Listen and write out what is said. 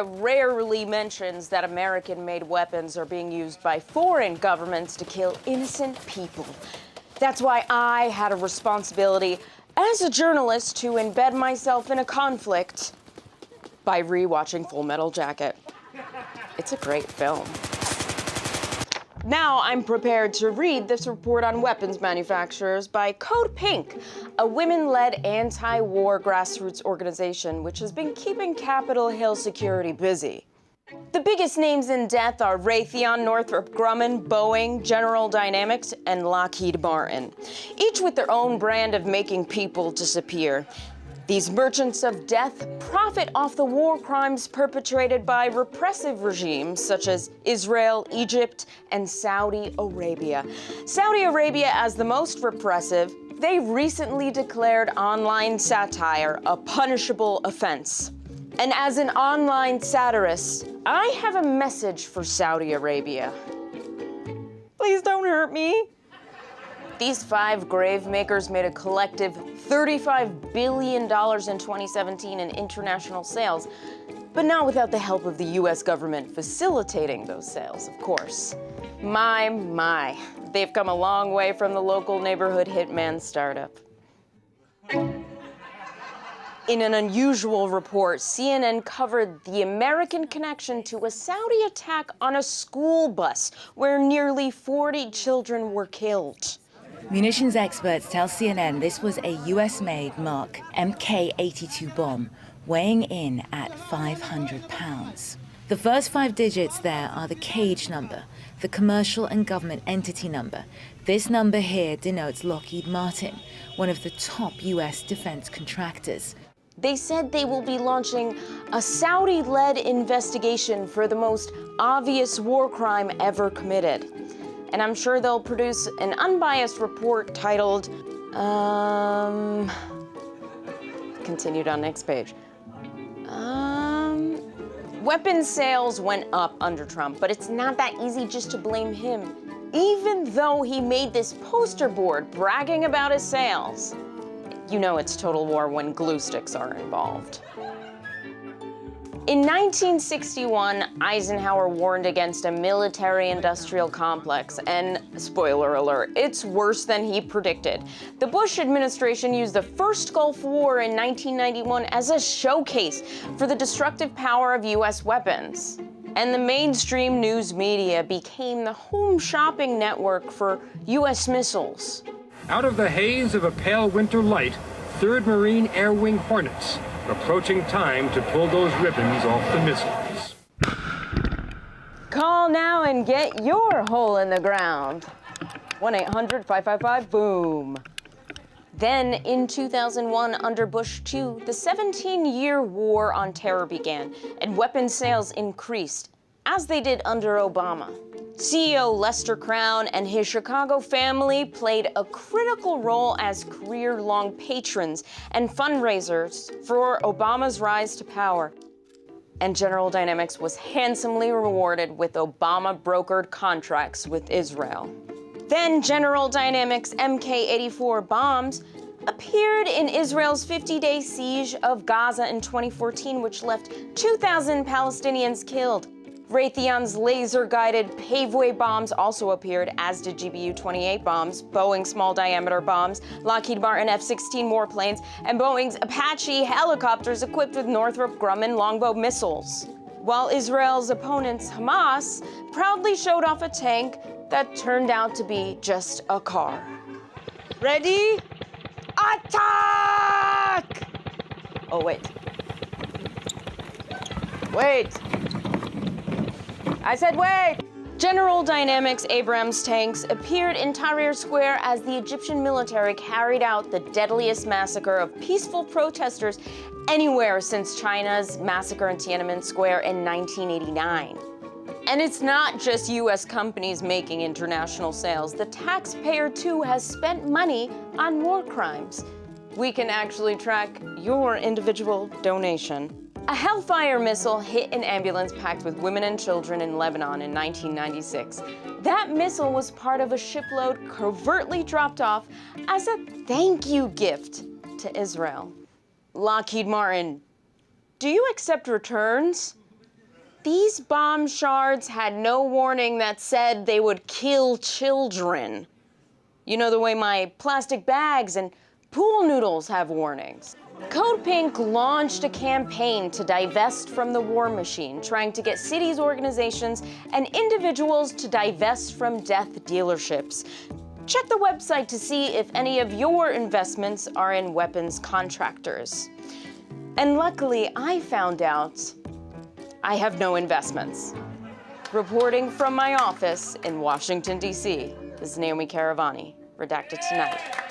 media rarely mentions that American-made weapons are being used by foreign governments to kill innocent people. That's why I had a responsibility as a journalist to embed myself in a conflict by rewatching Full Metal Jacket. It's a great film. Now I'm prepared to read this report on weapons manufacturers by Code Pink, a women-led anti-war grassroots organization which has been keeping Capitol Hill security busy. The biggest names in death are Raytheon, Northrop Grumman, Boeing, General Dynamics, and Lockheed Martin, each with their own brand of making people disappear. These merchants of death profit off the war crimes perpetrated by repressive regimes such as Israel, Egypt, and Saudi Arabia. Saudi Arabia, as the most repressive, they recently declared online satire a punishable offense. And as an online satirist, I have a message for Saudi Arabia. Please don't hurt me. These 5 grave makers made a collective $35 billion in 2017 in international sales, but not without the help of the US government facilitating those sales, of course. My, they've come a long way from the local neighborhood hitman startup. In an unusual report, CNN covered the American connection to a Saudi attack on a school bus where nearly 40 children were killed. Munitions experts tell CNN this was a US-made Mark Mk-82 bomb, weighing in at 500 pounds. The first 5 digits there are the cage number, the commercial and government entity number. This number here denotes Lockheed Martin, one of the top US defense contractors. They said they will be launching a Saudi-led investigation for the most obvious war crime ever committed. And I'm sure they'll produce an unbiased report titled, continued on next page. Weapons sales went up under Trump, but it's not that easy just to blame him, even though he made this poster board bragging about his sales. You know it's total war when glue sticks are involved. In 1961, Eisenhower warned against a military-industrial complex, and spoiler alert, it's worse than he predicted. The Bush administration used the first Gulf War in 1991 as a showcase for the destructive power of US weapons. And the mainstream news media became the home shopping network for US missiles. Out of the haze of a pale winter light, 3rd Marine Air Wing Hornets, approaching time to pull those ribbons off the missiles. Call now and get your hole in the ground. 1-800-555-BOOM. Then, in 2001, under Bush II, the 17-year war on terror began, and weapons sales increased, as they did under Obama. CEO Lester Crown and his Chicago family played a critical role as career-long patrons and fundraisers for Obama's rise to power. And General Dynamics was handsomely rewarded with Obama-brokered contracts with Israel. Then General Dynamics Mk-84 bombs appeared in Israel's 50-day siege of Gaza in 2014, which left 2,000 Palestinians killed. Raytheon's laser-guided Paveway bombs also appeared, as did GBU-28 bombs, Boeing small-diameter bombs, Lockheed Martin F-16 warplanes, and Boeing's Apache helicopters equipped with Northrop Grumman longbow missiles. While Israel's opponents, Hamas, proudly showed off a tank that turned out to be just a car. Ready? Attack! Oh, wait. Wait! I said wait! General Dynamics Abrams tanks appeared in Tahrir Square as the Egyptian military carried out the deadliest massacre of peaceful protesters anywhere since China's massacre in Tiananmen Square in 1989. And it's not just US companies making international sales. The taxpayer, too, has spent money on war crimes. We can actually track your individual donation. A Hellfire missile hit an ambulance packed with women and children in Lebanon in 1996. That missile was part of a shipload covertly dropped off as a thank you gift to Israel. Lockheed Martin, do you accept returns? These bomb shards had no warning that said they would kill children. You know the way my plastic bags and pool noodles have warnings. Code Pink launched a campaign to divest from the war machine, trying to get cities, organizations, and individuals to divest from death dealerships. Check the website to see if any of your investments are in weapons contractors. And luckily, I found out I have no investments. Reporting from my office in Washington, D.C., this is Naomi Caravani, redacted tonight.